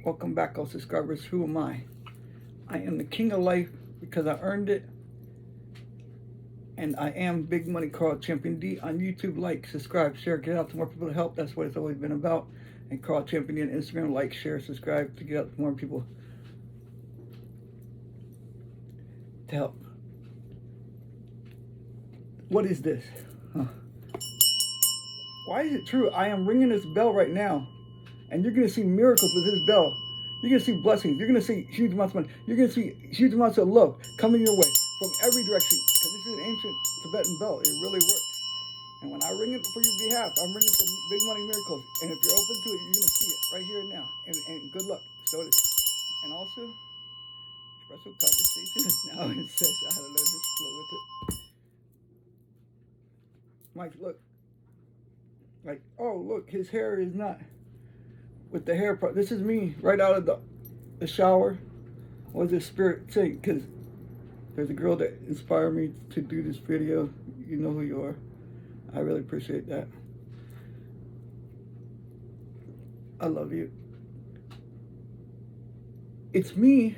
Welcome back, all subscribers. Who am I? I am the king of life because I earned it. And I am Big Money Carl Champion D on YouTube. Like, subscribe, share, get out to more people to help. That's what it's always been about. And Carl Champion D on Instagram. Like, share, subscribe to get out to more people to help. What is this? Huh. Why is it true? I am ringing this bell right now. And you're going to see miracles with this bell. You're going to see blessings. You're going to see huge amounts of money. You're going to see huge amounts of love coming your way from every direction. Because this is an ancient Tibetan bell. It really works. And when I ring it for your behalf, I'm ringing for big money miracles. And if you're open to it, you're going to see it right here and now. And good luck. So it is. And also, Espresso conversation is now in session. I had to learn this flow with it. Mike, look. Like, oh, look, his hair is not with the hair part. This is me right out of the shower. What was this spirit saying? Because there's a girl that inspired me to do this video. You know who you are. I really appreciate that. I love you. It's me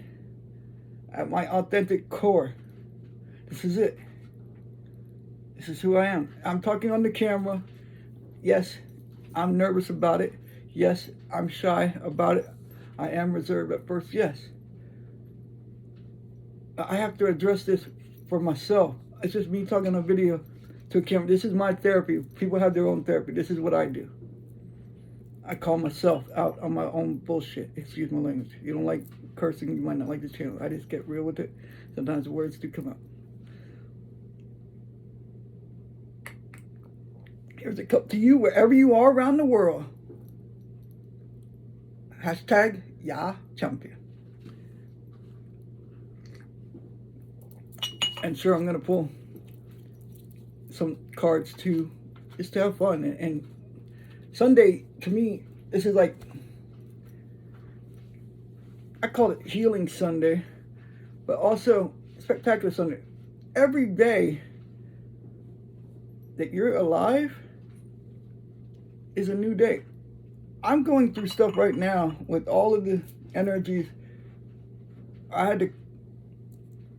at my authentic core. This is it. This is who I am. I'm talking on the camera. Yes, I'm nervous about it. Yes, I'm shy about it. I am reserved at first, yes. I have to address this for myself. It's just me talking on a video to a camera. This is my therapy. People have their own therapy. This is what I do. I call myself out on my own bullshit. Excuse my language. You don't like cursing, you might not like the channel. I just get real with it. Sometimes the words do come out. Here's a cup to you wherever you are around the world. Hashtag Ya Champion. And sure, I'm going to pull some cards too, just to have fun. And Sunday, to me, this is like, I call it Healing Sunday, but also Spectacular Sunday. Every day that you're alive is a new day. I'm going through stuff right now with all of the energies. I had to,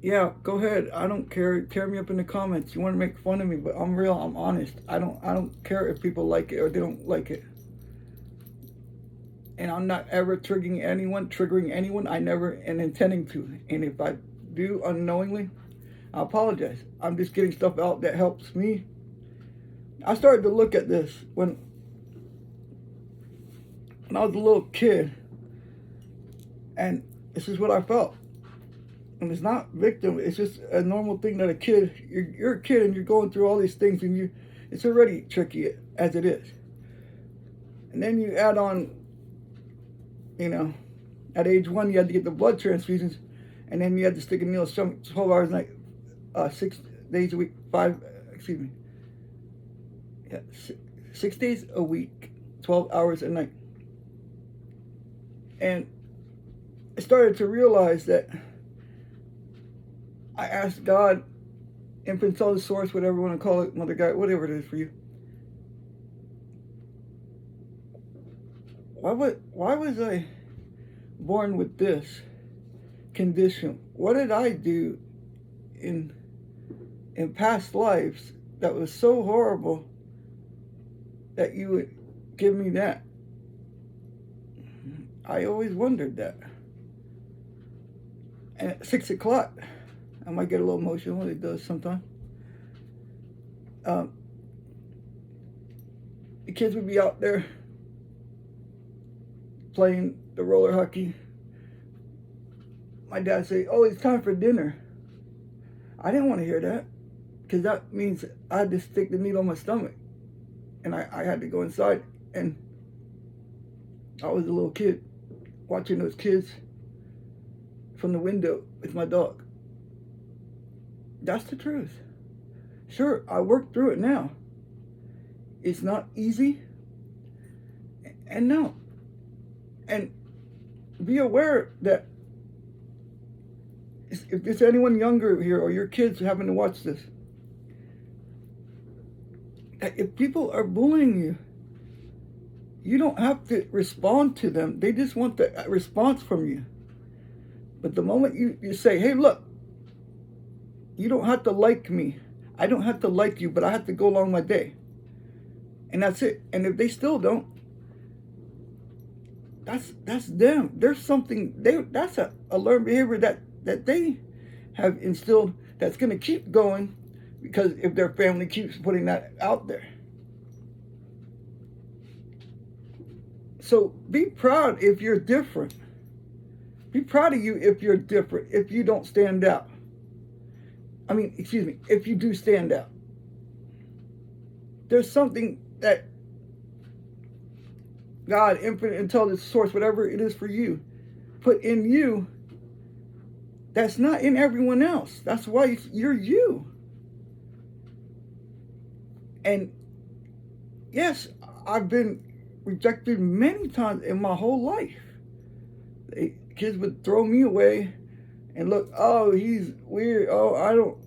yeah, go ahead. I don't care. Tear me up in the comments. You want to make fun of me, but I'm real. I'm honest. I don't care if people like it or they don't like it. And I'm not ever triggering anyone. I never am intending to. And if I do unknowingly, I apologize. I'm just getting stuff out that helps me. I started to look at this when I was a little kid, and this is what I felt. And it's not victim, it's just a normal thing that a kid, you're a kid and you're going through all these things and it's already tricky as it is. And then you add on, you know, at age 1 you had to get the blood transfusions, and then you had to stick a needle 12 hours a night, 6 days a week, 6 days a week, 12 hours a night. And I started to realize that I asked God, infinite soul source, whatever you want to call it, mother God, whatever it is for you. Why was I born with this condition? What did I do in past lives that was so horrible that you would give me that? I always wondered that. And at 6 o'clock, I might get a little emotional. It does sometimes. The kids would be out there playing the roller hockey. My dad say, "Oh, it's time for dinner." I didn't want to hear that, because that means I had to stick the needle in my stomach. And I had to go inside. And I was a little kid watching those kids from the window with my dog. That's the truth. Sure, I worked through it now. It's not easy. And no. And be aware that if there's anyone younger here or your kids having to watch this, that if people are bullying you, You don't have to respond to them. They just want the response from you. But the moment you say, hey, look, you don't have to like me. I don't have to like you, but I have to go along my day. And that's it. And if they still don't, that's them. There's something, that's a learned behavior that they have instilled that's going to keep going, because if their family keeps putting that out there. So be proud if you're different. Be proud of you if you're different, if you don't stand out. If you do stand out. There's something that God, infinite intelligence, source, whatever it is for you, put in you that's not in everyone else. That's why you're you. And yes, I've been rejected many times in my whole life. Kids would throw me away and look, oh, he's weird. Oh, I don't.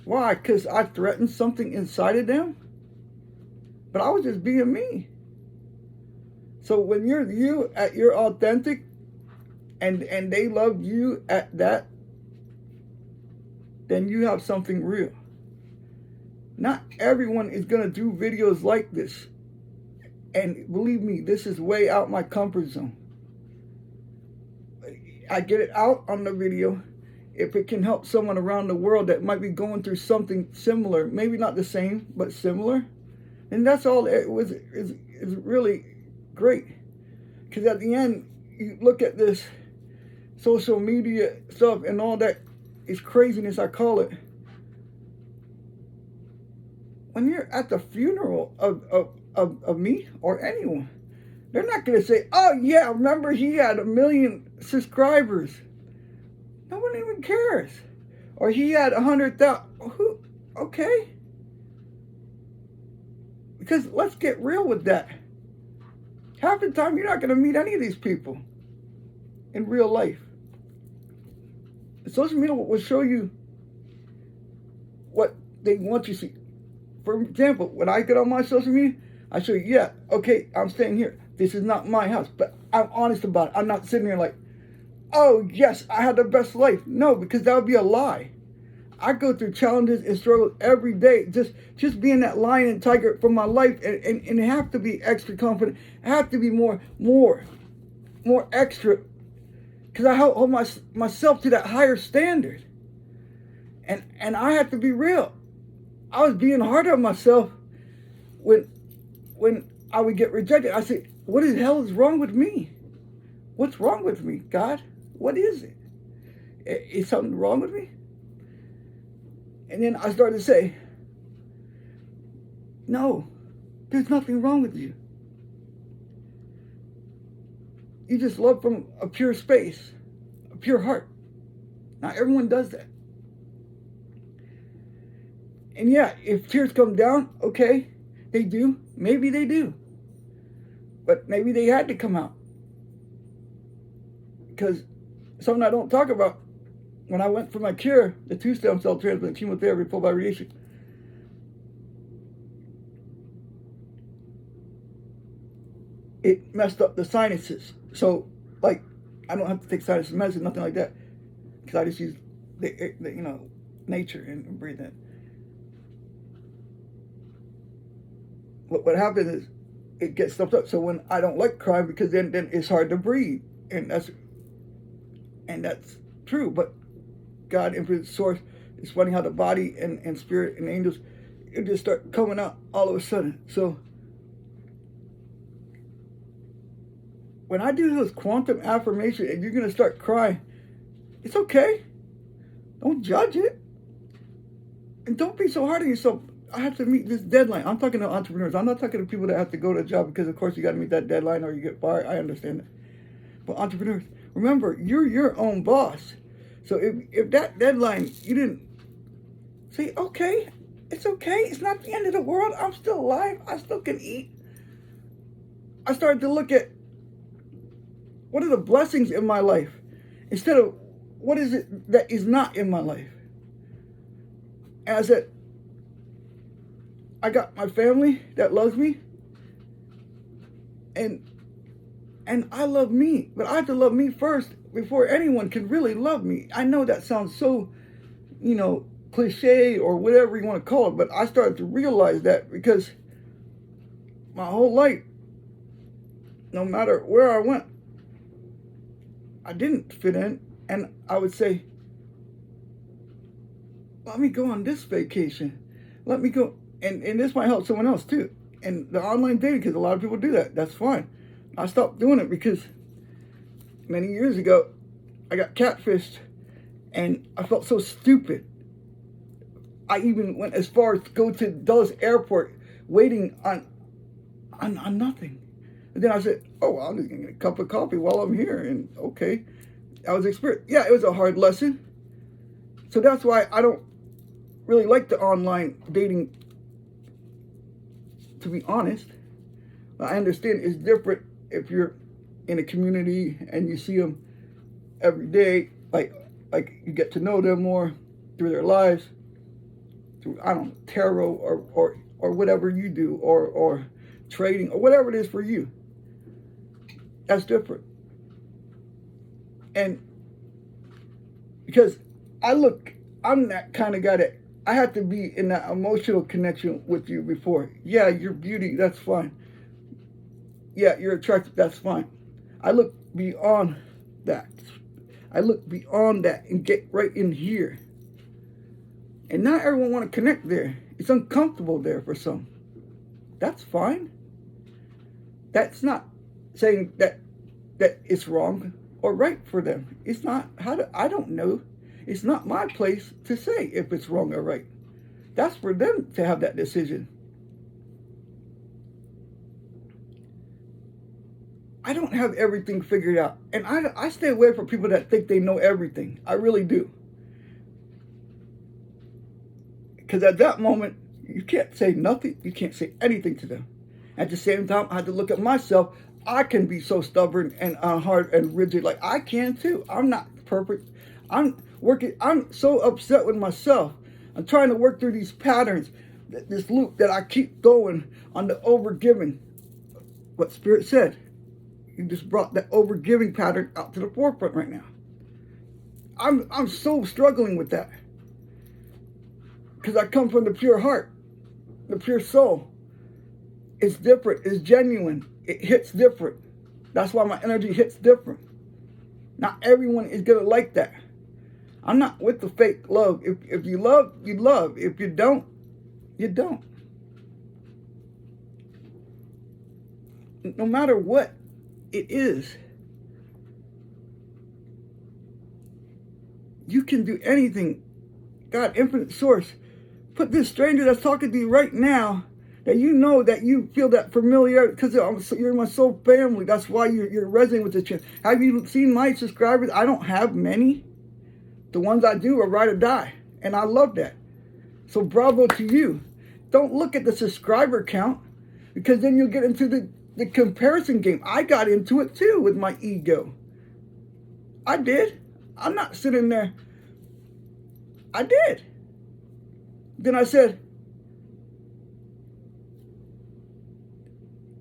Why? Because I threatened something inside of them? But I was just being me. So when you're you at your authentic, and they love you at that, then you have something real. Not everyone is going to do videos like this. And believe me, this is way out my comfort zone. I get it out on the video. If it can help someone around the world that might be going through something similar, maybe not the same, but similar, and that's all it was, is really great. Because at the end, you look at this social media stuff and all that is craziness, I call it. When you're at the funeral of me or anyone, they're not going to say, oh yeah, remember he had 1 million subscribers. No one even cares. Or he had 100,000. Who? Okay. Because let's get real with that. Half the time you're not going to meet any of these people in real life. Social media will show you what they want you to see. For example, when I get on my social media, I show you, yeah, okay, I'm staying here. This is not my house, but I'm honest about it. I'm not sitting there like, oh, yes, I had the best life. No, because that would be a lie. I go through challenges and struggles every day. Just being that lion and tiger for my life, and have to be extra confident. I have to be more extra, because I hold myself to that higher standard. And I have to be real. I was being hard on myself when I would get rejected. I said, what the hell is wrong with me? What's wrong with me, God? What is it? Is something wrong with me? And then I started to say, no, there's nothing wrong with you. You just love from a pure space, a pure heart. Not everyone does that. And yeah, if tears come down, okay, they do. Maybe they do. But maybe they had to come out. Because something I don't talk about, when I went for my cure, the 2 stem cell transplant, chemotherapy, followed by radiation, it messed up the sinuses. So, like, I don't have to take sinus medicine, nothing like that, because I just use the nature and breathe in. What happens is it gets stuffed up. So when I don't like crying, because then it's hard to breathe, and that's true. But God, infinite source, it's funny how the body and spirit and angels, it just start coming out all of a sudden. So when I do this quantum affirmation and you're going to start crying, it's okay. Don't judge it. And don't be so hard on yourself. I have to meet this deadline. I'm talking to entrepreneurs. I'm not talking to people that have to go to a job because, of course, you got to meet that deadline or you get fired. I understand that. But entrepreneurs, remember, you're your own boss. So if that deadline, you didn't say, okay, it's okay. It's not the end of the world. I'm still alive. I still can eat. I started to look at what are the blessings in my life instead of what is it that is not in my life. And I said, I got my family that loves me. And I love me, but I have to love me first before anyone can really love me. I know that sounds so, cliche or whatever you want to call it, but I started to realize that because my whole life, no matter where I went, I didn't fit in. And I would say, let me go on this vacation. Let me go. And this might help someone else too. And the online dating, because a lot of people do that. That's fine. I stopped doing it because many years ago, I got catfished and I felt so stupid. I even went as far as to go to Dulles Airport waiting on nothing. And then I said, oh, well, I'm just going to get a cup of coffee while I'm here. And okay, I was experienced. Yeah, it was a hard lesson. So that's why I don't really like the online dating, to be honest. I understand it's different if you're in a community and you see them every day, like you get to know them more through their lives, through, I don't know, tarot or whatever you do, or trading, or whatever it is for you. That's different. And because I'm that kind of guy that I have to be in that emotional connection with you before. Yeah, your beauty, that's fine. Yeah, you're attractive, that's fine. I look beyond that. I look beyond that and get right in here. And not everyone want to connect there. It's uncomfortable there for some. That's fine. That's not saying that it's wrong or right for them. It's not. I don't know. It's not my place to say if it's wrong or right. That's for them to have that decision. I don't have everything figured out. And I stay away from people that think they know everything. I really do. Because at that moment, you can't say nothing. You can't say anything to them. At the same time, I had to look at myself. I can be so stubborn and hard and rigid. Like, I can too. I'm not perfect. I'm so upset with myself. I'm trying to work through these patterns, this loop that I keep going on the overgiving. What Spirit said. You just brought that overgiving pattern out to the forefront right now. I'm so struggling with that. Because I come from the pure heart, the pure soul. It's different, it's genuine, it hits different. That's why my energy hits different. Not everyone is going to like that. I'm not with the fake love. If you love, you love. If you don't, you don't. No matter what it is, you can do anything. God, infinite source, put this stranger that's talking to you right now, that you know that you feel that familiar, because you're my soul family. That's why you're resonating with this channel. Have you seen my subscribers? I don't have many. The ones I do are ride or die, and I love that. So bravo to you. Don't look at the subscriber count, because then you'll get into the comparison game. I got into it too with my ego. I did. I'm not sitting there. I did. Then I said,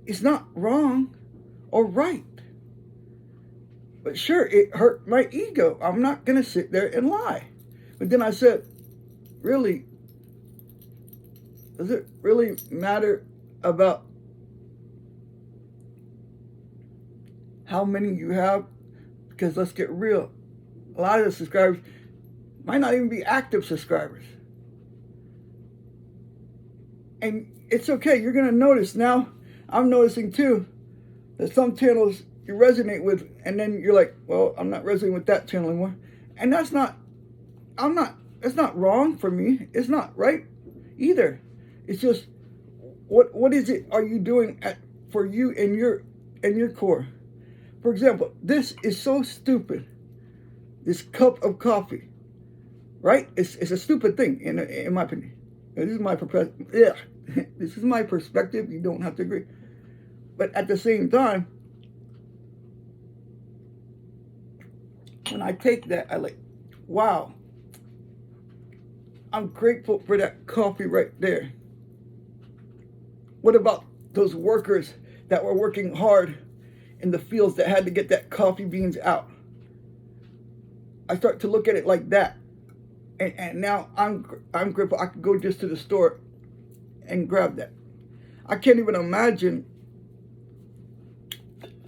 it's not wrong or right. But sure, it hurt my ego. I'm not going to sit there and lie. But then I said, really, does it really matter about how many you have? Because let's get real. A lot of the subscribers might not even be active subscribers. And it's okay. You're going to notice now. I'm noticing too that some channels you resonate with, and then you're like, well, I'm not resonating with that channel anymore. And that's not wrong for me. It's not right either. It's just, what is it are you doing for you and your core? For example, this is so stupid. This cup of coffee, right? It's a stupid thing in my opinion. This is my perspective. Yeah, this is my perspective. You don't have to agree. But at the same time, when I take that, I like, wow, I'm grateful for that coffee right there. What about those workers that were working hard in the fields that had to get that coffee beans out. I start to look at it like that. And now I'm grateful I could go just to the store and grab that. I can't even imagine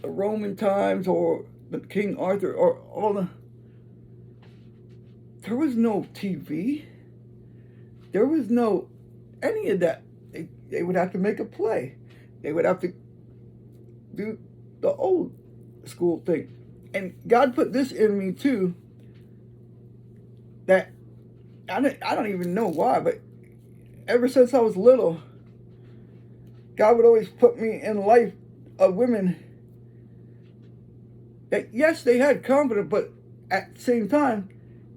the Roman times or the King Arthur or all the... There was no TV. There was no any of that. They would have to make a play. They would have to do the old school thing. And God put this in me too, that I don't even know why, but ever since I was little, God would always put me in life of women that, yes, they had confidence, but at the same time,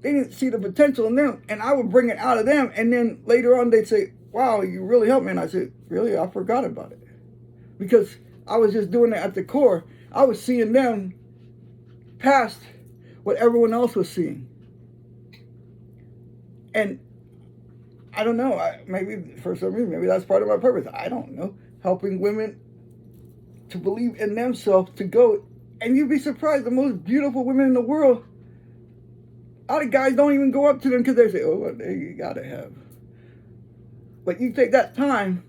they didn't see the potential in them, and I would bring it out of them, and then later on they'd say, wow, you really helped me. And I said, really? I forgot about it. Because I was just doing it at the core. I was seeing them past what everyone else was seeing. And I don't know, maybe for some reason, maybe that's part of my purpose. I don't know. Helping women to believe in themselves, to go. And you'd be surprised, the most beautiful women in the world, a lot of guys don't even go up to them because they say, oh, well, you gotta have. But you take that time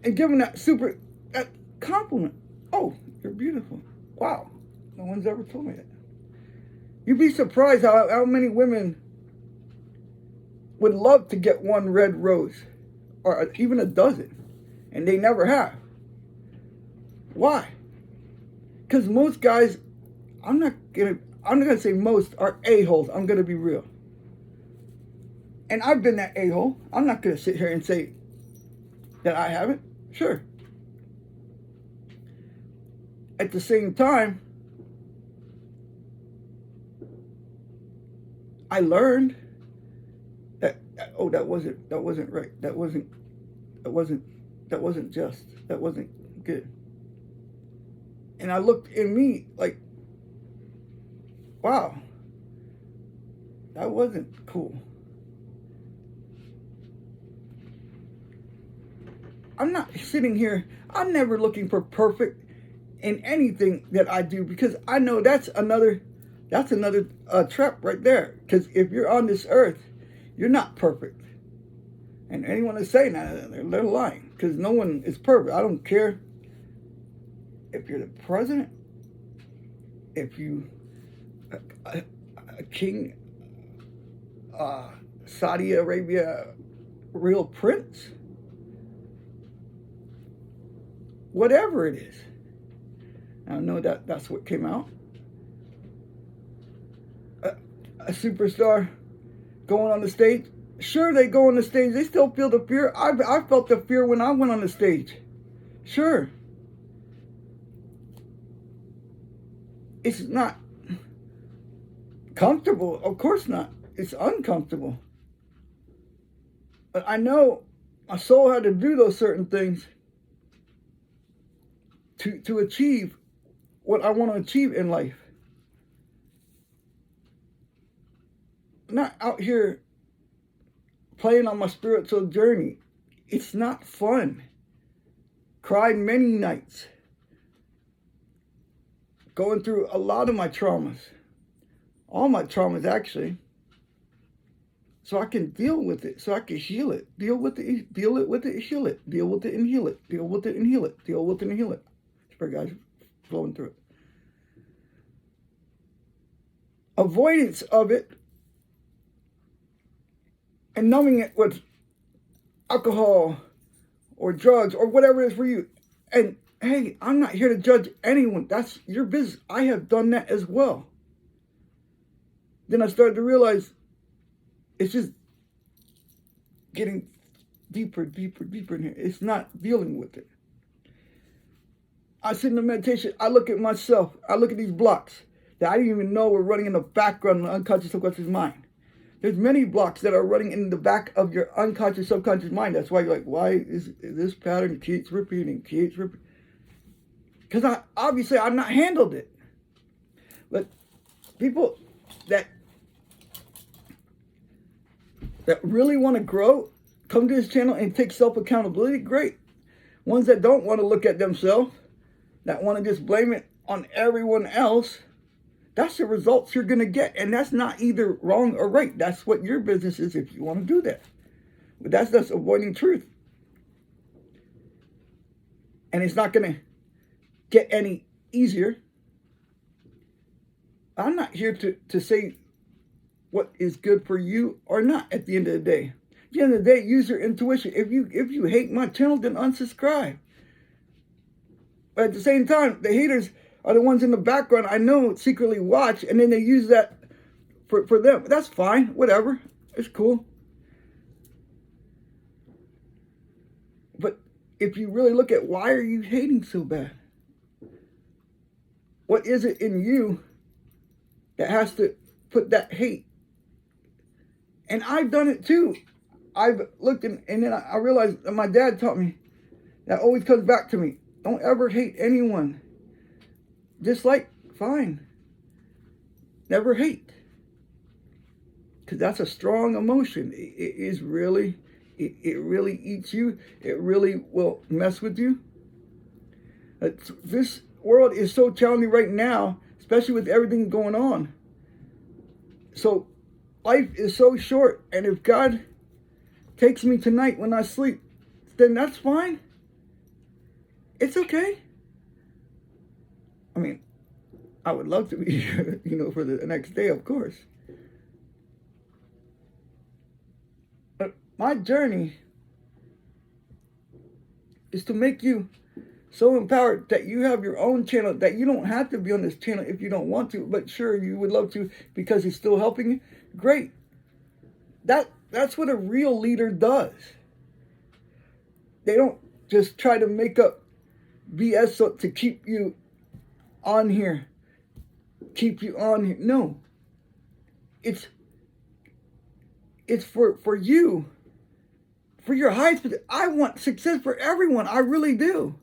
and give them that compliment. Oh, you're beautiful. Wow. No one's ever told me that. You'd be surprised how many women would love to get one red rose or even a dozen, and they never have. Why? Because most guys, I'm not gonna say most, are a-holes. I'm gonna be real. And I've been that a-hole. I'm not gonna sit here and say that I haven't. Sure. At the same time, I learned that that wasn't right. That wasn't just. That wasn't good. And I looked in me like, wow, that wasn't cool. I'm not sitting here, I'm never looking for perfect in anything that I do, because I know that's another trap right there. Because if you're on this earth, you're not perfect. And anyone is saying that, they're lying, because no one is perfect. I don't care if you're the president, if you a king, Saudi Arabia, real prince, whatever it is. I know that's what came out. A superstar going on the stage. Sure, they go on the stage. They still feel the fear. I felt the fear when I went on the stage. Sure. It's not comfortable. Of course not. It's uncomfortable. But I know my soul had to do those certain things to achieve what I want to achieve in life. I'm not out here playing on my spiritual journey. It's not fun. Cried many nights. Going through a lot of my traumas. All my traumas, actually. So I can deal with it. So I can heal it. Deal with it, heal it. Deal with it and heal it. Deal with it and heal it. Deal with it and heal it. Spirit guys flowing through it. Avoidance of it and numbing it with alcohol or drugs or whatever it is for you. And hey, I'm not here to judge anyone. That's your business. I have done that as well. Then I started to realize it's just getting deeper in here. It's not dealing with it. I sit in the meditation. I look at myself. I look at these blocks that I didn't even know were running in the background of the unconscious subconscious mind. There's many blocks that are running in the back of your unconscious subconscious mind. That's why you're like, why is this pattern keeps repeating? Because I've not handled it. But people that really want to grow, come to this channel and take self-accountability, great. Ones that don't want to look at themselves, that want to just blame it on everyone else, that's the results you're going to get. And that's not either wrong or right. That's what your business is if you want to do that. But that's just avoiding truth. And it's not going to get any easier. I'm not here to say what is good for you or not at the end of the day. At the end of the day, use your intuition. If you hate my channel, then unsubscribe. But at the same time, the haters are the ones in the background I know secretly watch, and then they use that for them. That's fine, whatever. It's cool. But if you really look at why are you hating so bad? What is it in you that has to put that hate? And I've done it too. I've looked and then I realized that my dad taught me, that always comes back to me. Don't ever hate anyone. Dislike, fine. Never hate. Because that's a strong emotion. It is really, it really eats you. It really will mess with you. This world is so challenging right now, especially with everything going on. So life is so short, and if God takes me tonight when I sleep, then that's fine. It's okay. I mean, I would love to be here, for the next day, of course. But my journey is to make you so empowered that you have your own channel, that you don't have to be on this channel if you don't want to, but sure, you would love to because he's still helping you. Great. That's what a real leader does. They don't just try to make up BS to keep you on here. Keep you on here. No. It's for you. For your highest. I want success for everyone. I really do.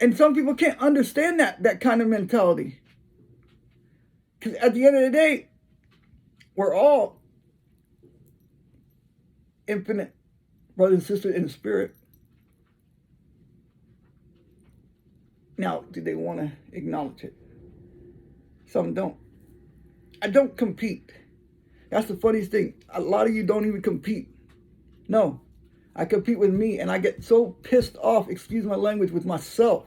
And some people can't understand that kind of mentality. Because at the end of the day, we're all infinite brothers and sisters in the spirit. Now, do they want to acknowledge it? Some don't. I don't compete. That's the funniest thing. A lot of you don't even compete. No. I compete with me, and I get so pissed off, excuse my language, with myself.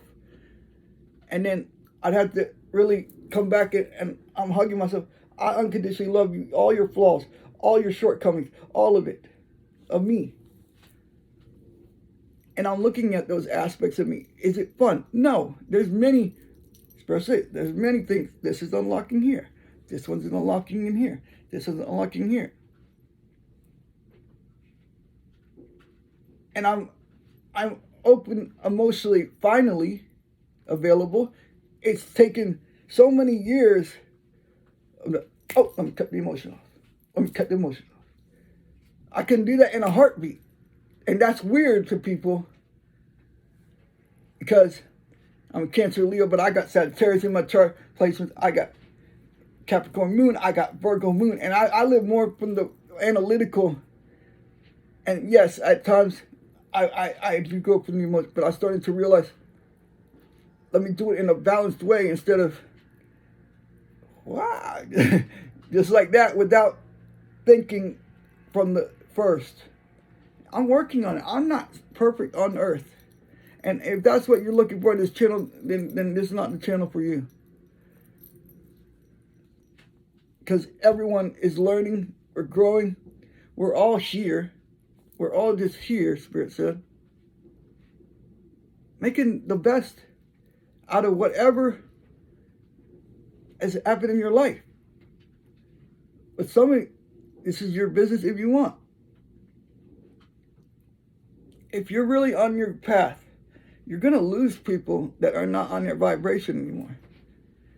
And then I'd have to really come back and I'm hugging myself. I unconditionally love you, all your flaws, all your shortcomings, all of it, of me. And I'm looking at those aspects of me. Is it fun? No. There's many, there's many things. This is unlocking here. This one's unlocking in here. This is unlocking here. And I'm open emotionally, finally available. It's taken so many years. Let me cut the emotion off. I can do that in a heartbeat. And that's weird to people because I'm a Cancer Leo, but I got Sagittarius in my chart placements. I got Capricorn moon. I got Virgo moon. And I live more from the analytical. And yes, at times I do go from the emotion, but I started to realize, let me do it in a balanced way instead of, wow, just like that without thinking from the first. I'm working on it. I'm not perfect on earth. And if that's what you're looking for in this channel, then this is not the channel for you. Because everyone is learning or growing. We're all here. We're all just here, Spirit said. Making the best out of whatever has happened in your life. But this is your business if you want. If you're really on your path, you're going to lose people that are not on their vibration anymore.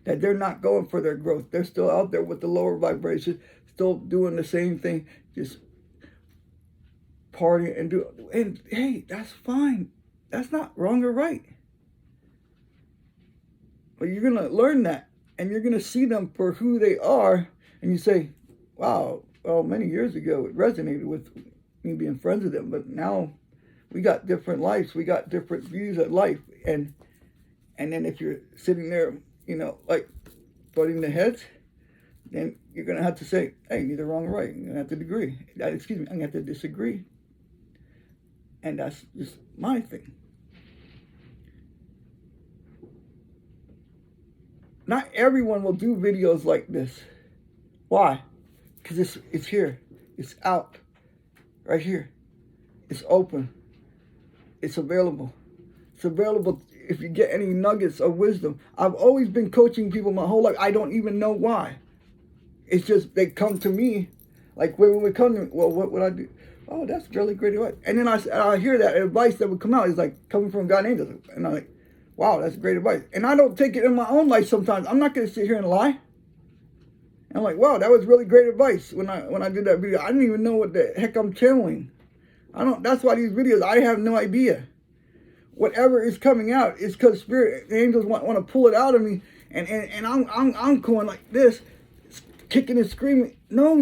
That they're not going for their growth. They're still out there with the lower vibration, still doing the same thing, just partying and hey, that's fine. That's not wrong or right. But you're going to learn that, and you're going to see them for who they are, and you say, wow, well, many years ago it resonated with me being friends with them, but now We got different lives. We got different views of life. And then if you're sitting there, like butting the heads, then you're going to have to say, hey, neither wrong or right. You're going to have to agree. I'm going to have to disagree. And that's just my thing. Not everyone will do videos like this. Why? Because it's here. It's out. Right here. It's open. It's available. It's available if you get any nuggets of wisdom. I've always been coaching people my whole life. I don't even know why. It's just they come to me. Like when we come to me, well, what would I do? Oh, that's really great advice. And then I hear that advice that would come out. It's like coming from God and angels. And I'm like, wow, that's great advice. And I don't take it in my own life sometimes. I'm not going to sit here and lie. And I'm like, wow, that was really great advice when I did that video. I didn't even know what the heck I'm channeling. That's why these videos, I have no idea. Whatever is coming out is because spirit, the angels want to pull it out of me. And I'm going like this, kicking and screaming. No,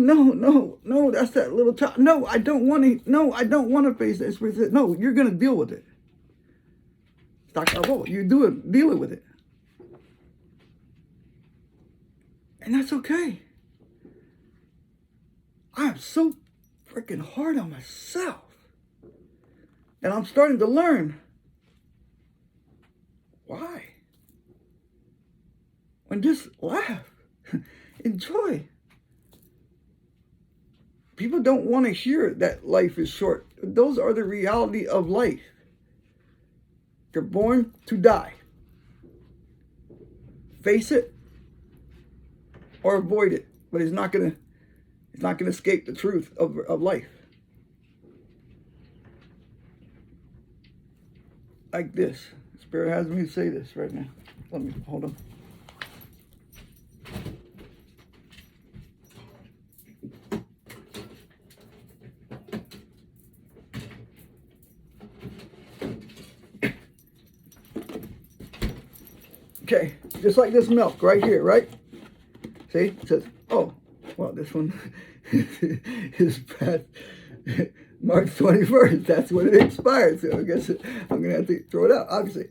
that's that little child. No, I don't want to face that spirit. No, you're going to deal with it. You deal with it. And that's okay. I am so freaking hard on myself. And I'm starting to learn why. When just laugh, enjoy. People don't want to hear that life is short. Those are the reality of life. You're born to die. Face it or avoid it, but it's not gonna escape the truth of life. Like this. Spirit has me say this right now. Let me hold on. Okay, just like this milk right here, right? See, it says, oh, well, this one is past March 21st. That's when it expired. So I guess I'm going to have to throw it out, obviously.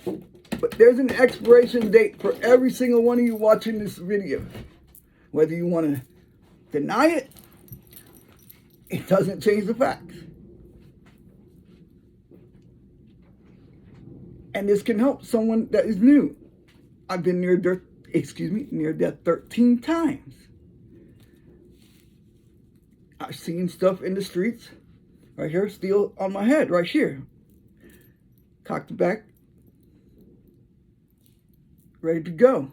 But there's an expiration date for every single one of you watching this video. Whether you want to deny it, it doesn't change the facts. And this can help someone that is new. I've been near death 13 times. I've seen stuff in the streets, right here, steel on my head, right here. Cocked back, ready to go.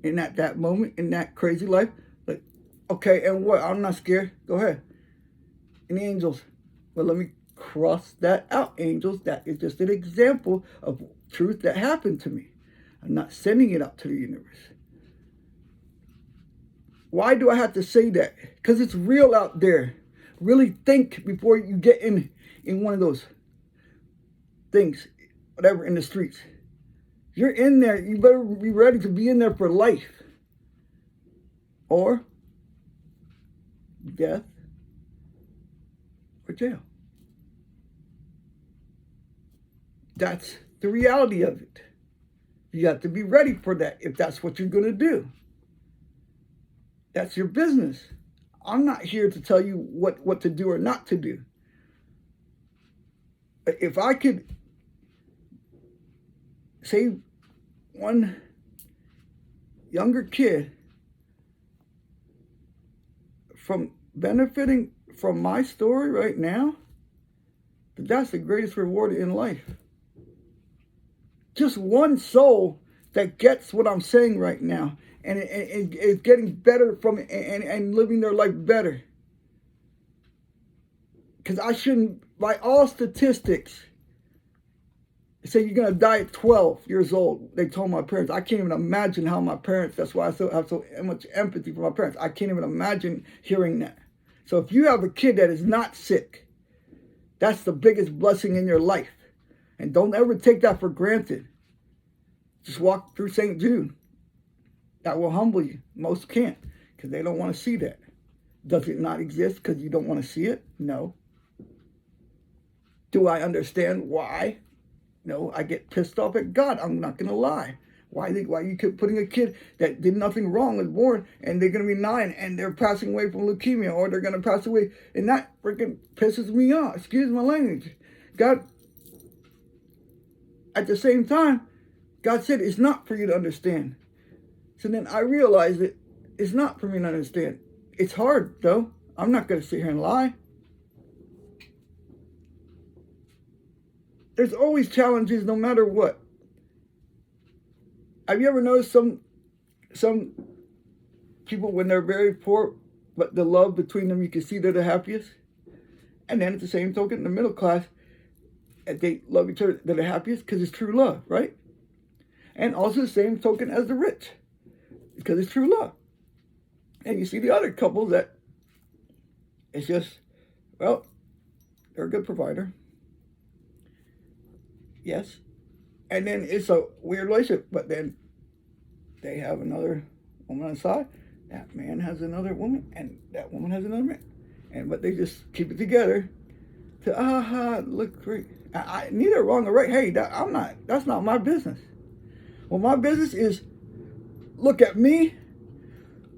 And at that moment, in that crazy life, like, okay, and what? I'm not scared. Go ahead. And the angels, well, let me cross that out, angels. That is just an example of truth that happened to me. I'm not sending it out to the universe. Why do I have to say that? Because it's real out there. Really think before you get in one of those things, whatever, in the streets. You're in there, you better be ready to be in there for life. Or death or jail. That's the reality of it. You have to be ready for that if that's what you're going to do. That's your business. I'm not here to tell you what to do or not to do. If I could save one younger kid from benefiting from my story right now, that's the greatest reward in life. Just one soul that gets what I'm saying right now and is getting better from it and living their life better. Because I shouldn't, by all statistics, say you're going to die at 12 years old. They told my parents. I can't even imagine how my parents, that's why I have so much empathy for my parents. I can't even imagine hearing that. So if you have a kid that is not sick, that's the biggest blessing in your life. And don't ever take that for granted. Just walk through St. Jude. That will humble you. Most can't because they don't want to see that. Does it not exist because you don't want to see it? No. Do I understand why? No, I get pissed off at God. I'm not going to lie. Why you keep putting a kid that did nothing wrong, was born, and they're going to be 9 and they're passing away from leukemia, or they're going to pass away, and that freaking pisses me off. Excuse my language. God, at the same time, God said it's not for you to understand. So then I realized that it's not for me to understand. It's hard, though. I'm not going to sit here and lie. There's always challenges no matter what. Have you ever noticed some people, when they're very poor, but the love between them, you can see they're the happiest? And then at the same token, the middle class, they love each other, they're the happiest because it's true love, right? And also the same token as the rich, because it's true love. And you see the other couples that it's just, well, they're a good provider. Yes. And then it's a weird relationship, but then they have another woman on the side. That man has another woman, and that woman has another man. But they just keep it together to, look great. Neither wrong or right. Hey, that's not my business. Well, my business is look at me,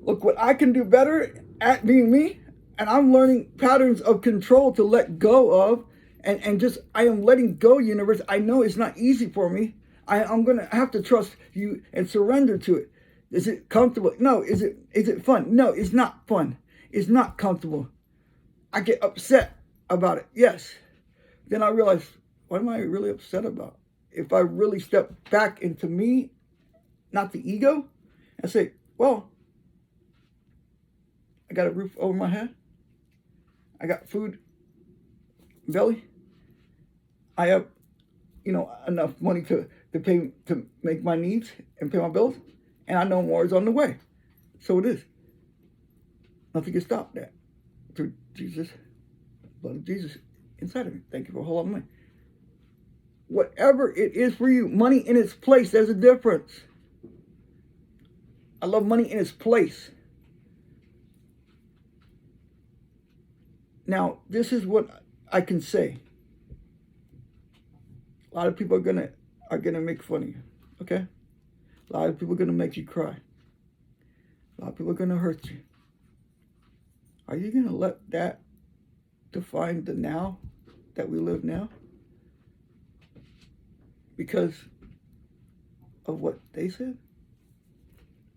look what I can do better at being me, and I'm learning patterns of control to let go of. And just, I am letting go, universe. I know it's not easy for me. I'm going to have to trust you and surrender to it. Is it comfortable? No. Is it fun? No, it's not fun. It's not comfortable. I get upset about it. Yes. Then I realize, what am I really upset about? If I really step back into me, not the ego, and say, well, I got a roof over my head. I got food, belly. I have, enough money to pay, to make my needs and pay my bills. And I know more is on the way. So it is. Nothing can stop that. Through Jesus, blood of Jesus inside of me. Thank you for a whole lot of money. Whatever it is for you, money in its place, there's a difference. I love money in its place. Now, this is what I can say. A lot of people are gonna make fun of you, okay? A lot of people are gonna make you cry. A lot of people are gonna hurt you. Are you gonna let that define the now that we live now? Because of what they said?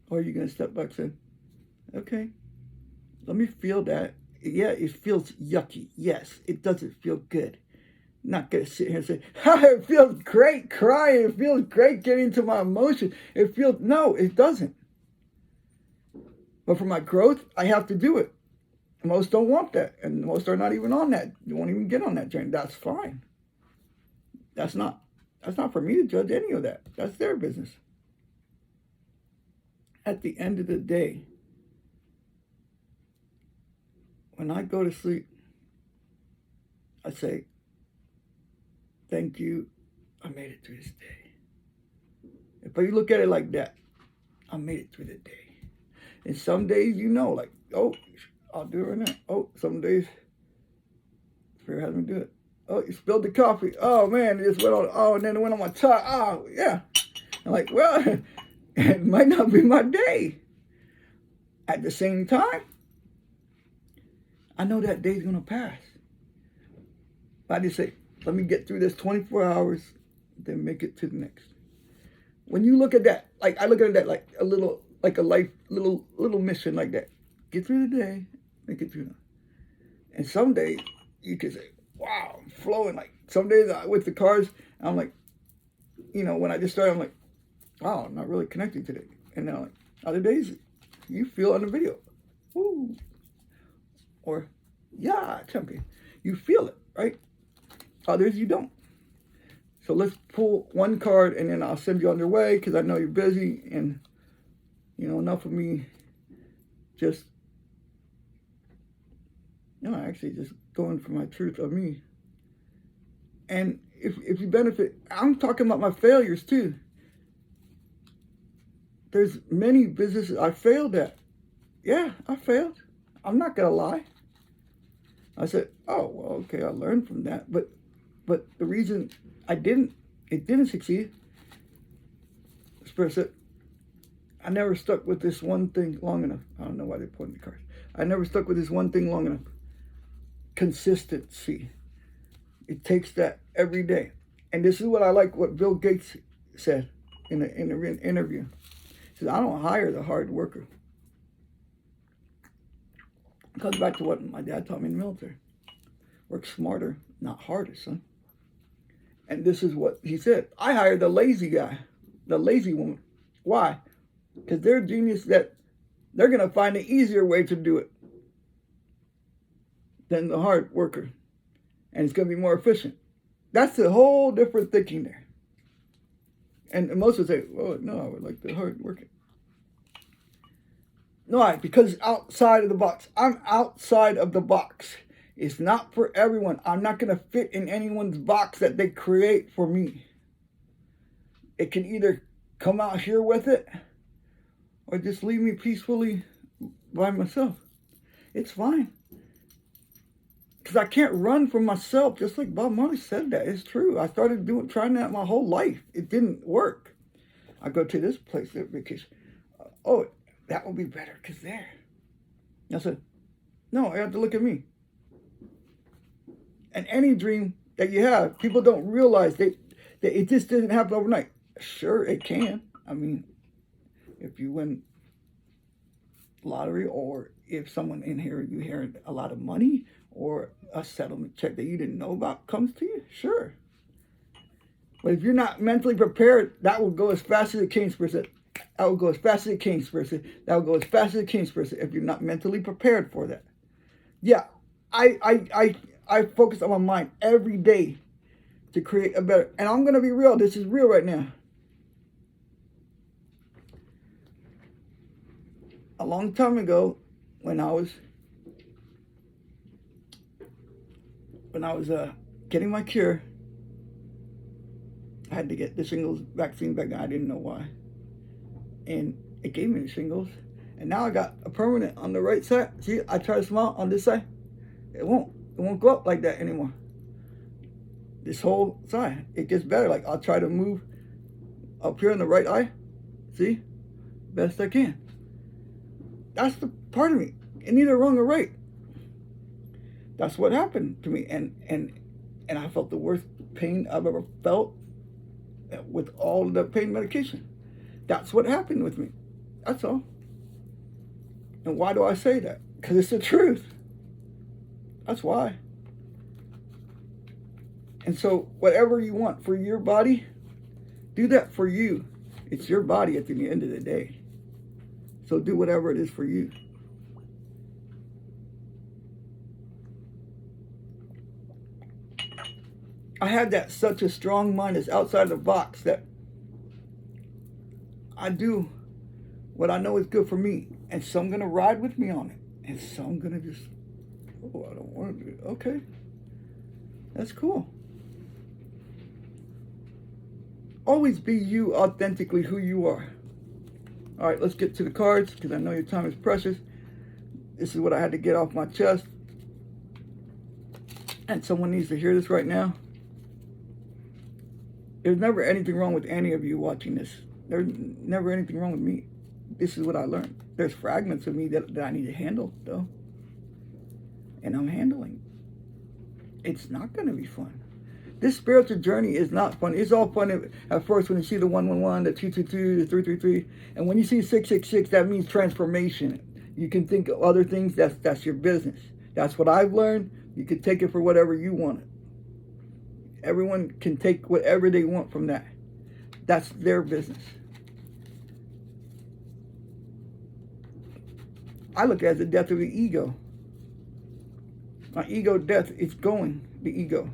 Or are you gonna step back and say, okay, let me feel that. Yeah, it feels yucky. Yes, it doesn't feel good. Not gonna sit here and say, it feels great crying. It feels great getting into my emotion. No, it doesn't. But for my growth, I have to do it. Most don't want that. And most are not even on that. They won't even get on that journey. That's fine. That's not for me to judge any of that. That's their business. At the end of the day, when I go to sleep, I say, thank you, I made it through this day. If you look at it like that, I made it through the day. And some days, like, oh, I'll do it right now. Oh, some days, Spirit has me do it. Oh, you spilled the coffee. Oh, man, it just went on. Oh, and then it went on my tie. Oh, yeah. I'm like, well, it might not be my day. At the same time, I know that day's going to pass. But I just say, let me get through this 24 hours, then make it to the next. When you look at that, like I look at that like a little, like a life, little mission like that. Get through the day, make it through. And some days you can say, wow, I'm flowing. Like some days with the cars, I'm like, when I just started, I'm like, wow, I'm not really connected today. And then like other days, you feel on the video, woo, or yeah, champion. You feel it, right? Others you don't. So let's pull one card and then I'll send you on your way because I know you're busy and enough of me just actually just going for my truth of me. And if you benefit, I'm talking about my failures too. There's many businesses I failed at. Yeah, I failed. I'm not gonna lie. I said, oh, well, okay, I learned from that. But But the reason it didn't succeed, Spirit, I never stuck with this one thing long enough. I don't know why they pointed the cards. I never stuck with this one thing long enough. Consistency. It takes that every day. And this is what I like what Bill Gates said in an interview. He says, I don't hire the hard worker. It comes back to what my dad taught me in the military. Work smarter, not harder, son. And this is what he said. I hire the lazy guy, the lazy woman. Why? Because they're genius that they're going to find an easier way to do it than the hard worker. And it's going to be more efficient. That's a whole different thinking there. And most would say, oh, no, I would like the hard worker. No, because outside of the box. I'm outside of the box. It's not for everyone. I'm not going to fit in anyone's box that they create for me. It can either come out here with it or just leave me peacefully by myself. It's fine. Because I can't run from myself, just like Bob Marley said that. It's true. I started trying that my whole life. It didn't work. I go to this place at vacation. Oh, that will be better because there. I said, no, I have to look at me. And any dream that you have, people don't realize that it just didn't happen overnight. Sure, it can. I mean, if you win lottery, or if someone in here, you hear a lot of money, or a settlement check that you didn't know about comes to you, sure. But if you're not mentally prepared, that will go as fast as it came, Spirit. That will go as fast as it came, Spirit. That will go as fast as it came, Spirit. If you're not mentally prepared for that. Yeah, I focus on my mind every day to create a better. And I'm going to be real. This is real right now. A long time ago, when I was getting my cure, I had to get the shingles vaccine back then. I didn't know why. And it gave me the shingles. And now I got a permanent on the right side. See, I try to smile on this side. It won't go up like that anymore. This whole side, it gets better. Like, I'll try to move up here in the right eye. See? Best I can. That's the part of me. And neither wrong or right. That's what happened to me. And I felt the worst pain I've ever felt with all the pain medication. That's what happened with me. That's all. And why do I say that? Because it's the truth. That's why. And so whatever you want for your body, do that for you. It's your body at the end of the day. So do whatever it is for you. I had that such a strong mind that's outside the box that I do what I know is good for me. And some going to ride with me on it. And some going to just, oh, I don't want to do it. Okay. That's cool. Always be you, authentically who you are. All right, let's get to the cards because I know your time is precious. This is what I had to get off my chest. And someone needs to hear this right now. There's never anything wrong with any of you watching this. There's never anything wrong with me. This is what I learned. There's fragments of me that I need to handle, though. And I'm handling. It's not going to be fun. This spiritual journey is not fun. It's all fun at first when you see the 111, the 222, the 333. And when you see 666, that means transformation. You can think of other things. That's your business. That's what I've learned. You can take it for whatever you want. Everyone can take whatever they want from that. That's their business. I look at it as the death of the ego. My ego death is going, the ego.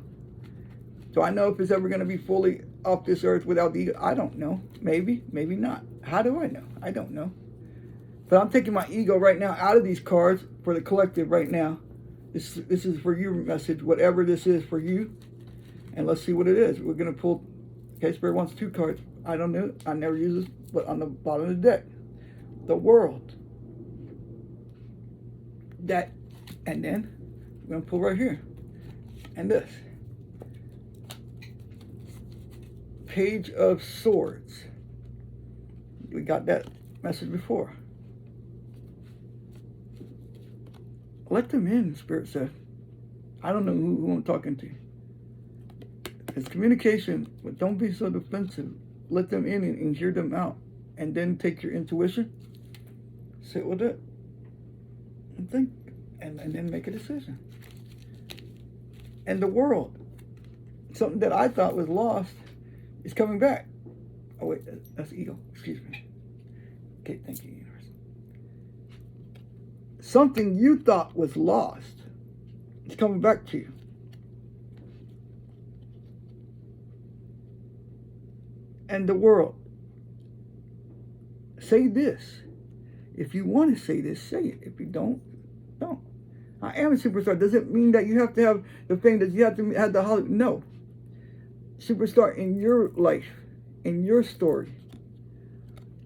So I know if it's ever going to be fully off this earth without the ego. I don't know. Maybe, maybe not. How do I know? I don't know. But I'm taking my ego right now out of these cards for the collective right now. This is for your message, whatever this is for you. And let's see what it is. We're going to pull, okay, Spirit wants 2 cards. I don't know. I never use this, but on the bottom of the deck. The world. That, and then we're going to pull right here. And this. Page of Swords. We got that message before. Let them in, Spirit said. I don't know who I'm talking to. It's communication, but don't be so defensive. Let them in and hear them out. And then take your intuition, sit with it, and think, and then make a decision. And the world, something that I thought was lost, is coming back. Oh wait, that's ego, excuse me. Okay, thank you, universe. Something you thought was lost is coming back to you. And the world, say this. If you want to say this, say it. If you don't, don't. I am a superstar. Doesn't mean that you have to have the fame, that you have to have the Hollywood. No. Superstar in your life, in your story.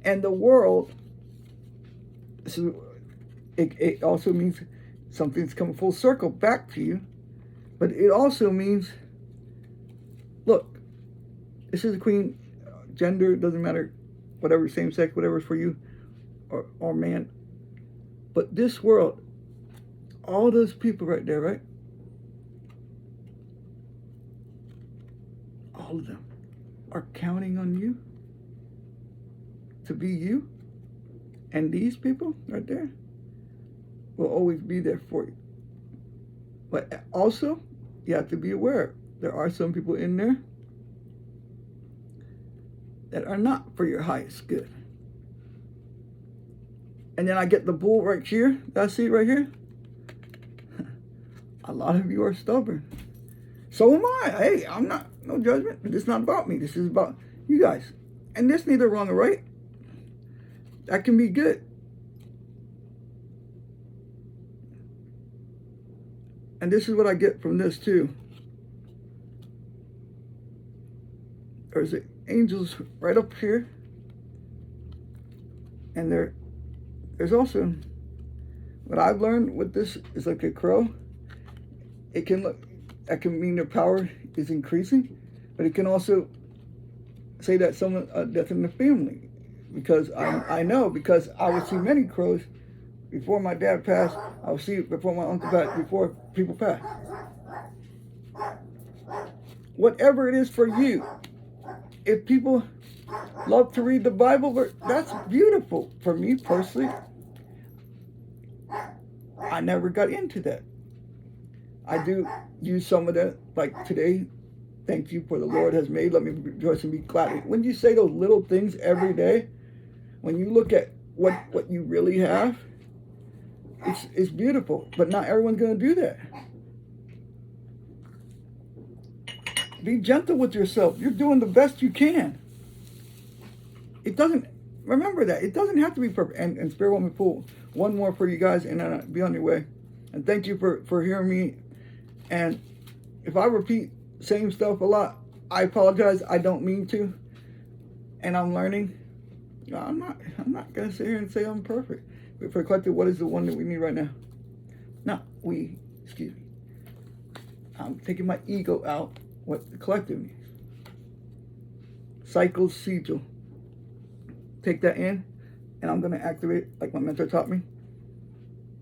And the world, so it also means something's coming full circle back to you. But it also means, look, this is a queen, gender, doesn't matter, whatever, same sex, whatever's for you, or man. But this world, all those people right there, right? All of them are counting on you to be you. And these people right there will always be there for you. But also, you have to be aware, there are some people in there that are not for your highest good. And then I get the bull right here, that I see right here. A lot of you are stubborn. So am I. Hey, I'm not, no judgment. It's not about me. This is about you guys. And there's neither wrong or right. That can be good. And this is what I get from this too. There's angels right up here. And there's also, what I've learned with this is like a crow. It can look, that can mean their power is increasing, but it can also say that someone, death in the family. Because I know, because I would see many crows before my dad passed. I would see it before my uncle passed, before people passed. Whatever it is for you, if people love to read the Bible, that's beautiful. For me personally, I never got into that. I do use some of that, like today, thank you for the Lord has made, let me rejoice and be glad. When you say those little things every day, when you look at what you really have, it's beautiful. But not everyone's going to do that. Be gentle with yourself. You're doing the best you can. It doesn't, remember that. It doesn't have to be perfect. And Spirit want me to pull one more for you guys and then be on your way. And thank you for hearing me. And if I repeat same stuff a lot, I apologize. I don't mean to. And I'm learning. I'm not going to sit here and say I'm perfect. But for collective, what is the one that we need right now? No, excuse me. I'm taking my ego out. What the collective needs. Cycle sigil. Take that in, and I'm going to activate, like my mentor taught me.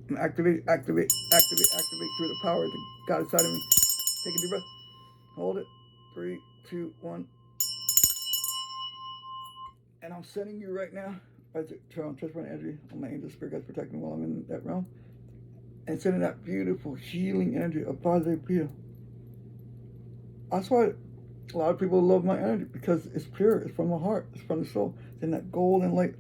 I'm going to activate through the power of the God inside of me. Take a deep breath. Hold it. 3, 2, 1. And I'm sending you right now, trust my energy, on my angel spirit guides protecting me while I'm in that realm. And sending that beautiful healing energy, a positive feel. That's why a lot of people love my energy, because it's pure, it's from the heart, it's from the soul. It's in that golden light,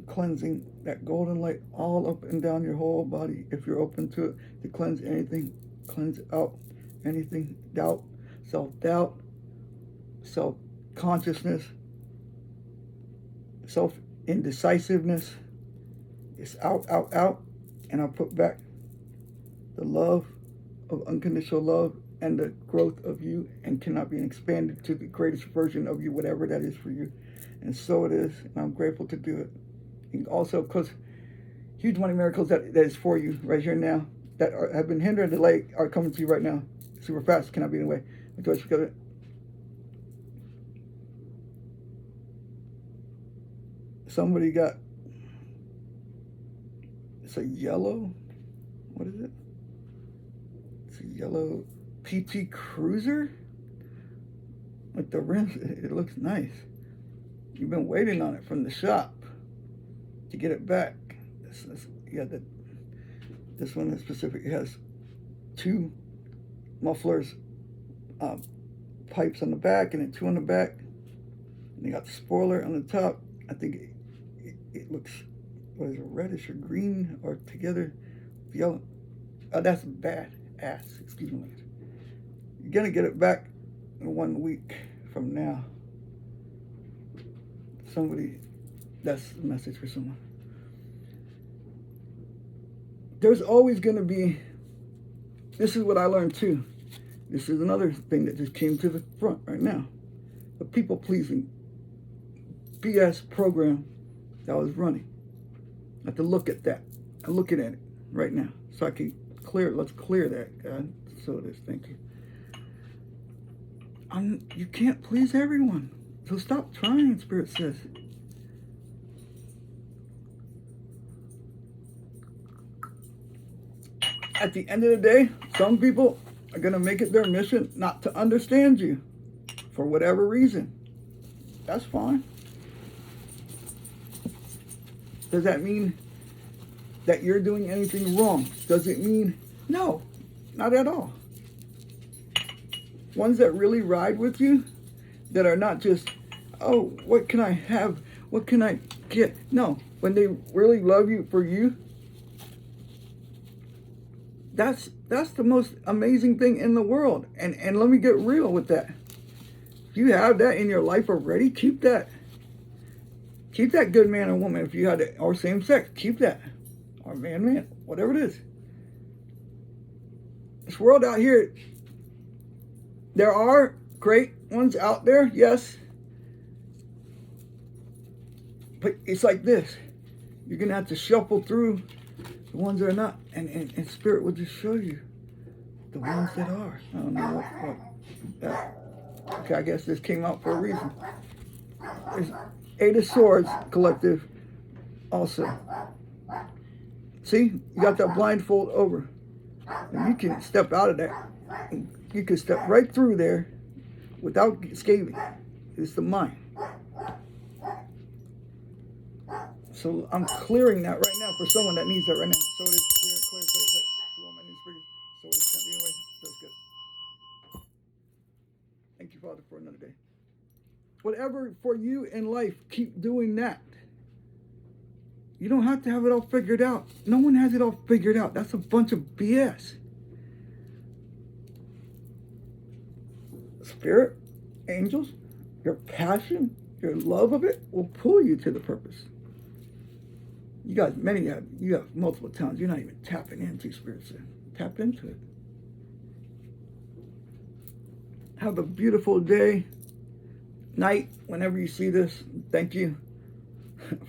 cleansing that golden light all up and down your whole body. If you're open to it, to cleanse anything, cleanse out anything, doubt, self-doubt, self-consciousness, self-indecisiveness. It's out, and I'll put back the love of unconditional love and the growth of you, and cannot be expanded to the greatest version of you, whatever that is for you. And so it is, and I'm grateful to do it. And also, because huge money miracles that is for you right here now, that have been hindered and delayed, are coming to you right now. Super fast, cannot be in the way. Rejoice together. somebody got, it's a yellow, what is it? It's a yellow PT Cruiser with the rims. It looks nice. You've been waiting on it from the shop to get it back. This one is specific. It has 2 mufflers, pipes on the back, and then 2 on the back. And you got the spoiler on the top. I think it looks, what is it, reddish or green or together, yellow. Oh, that's bad ass. Excuse me. You're gonna get it back in 1 week from now. Somebody, that's a message for someone. There's always gonna be, this is what I learned too. This is another thing that just came to the front right now. The people-pleasing BS program that I was running. I have to look at that. I'm looking at it right now. So I can clear it. Let's clear that, God. So it is. Thank you. You can't please everyone. So stop trying, Spirit says. At the end of the day, some people are going to make it their mission not to understand you for whatever reason. That's fine. Does that mean that you're doing anything wrong? Does it mean, no, not at all. Ones that really ride with you, that are not just, oh, what can I have? What can I get? No, when they really love you for you, that's the most amazing thing in the world. And let me get real with that. If you have that in your life already, keep that. Keep that good man or woman. If you had it, or same sex, keep that. Or man, whatever it is. This world out here, there are great ones out there, yes. But it's like this. You're going to have to shuffle through the ones that are not. And Spirit will just show you the ones that are. I don't know what. Okay, I guess this came out for a reason. There's 8 of Swords collective also. See, you got that blindfold over. And you can step out of that. You can step right through there without scathing. It's the mind. So I'm clearing that right now for someone that needs that right now. So it is clear. So it is can't be away. So it's good. Thank you, Father, for another day. Whatever for you in life, keep doing that. You don't have to have it all figured out. No one has it all figured out. That's a bunch of BS. Spirit, angels, your passion, your love of it will pull you to the purpose. You guys, you have multiple talents. You're not even tapping into Spirit. Tap into it. Have a beautiful day, night, whenever you see this. Thank you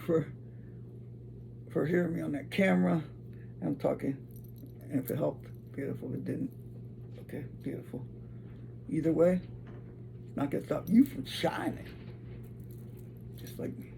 for hearing me on that camera. I'm talking. And if it helped, beautiful. If it didn't, okay, beautiful. Either way, it's not going to stop you from shining. Just like me.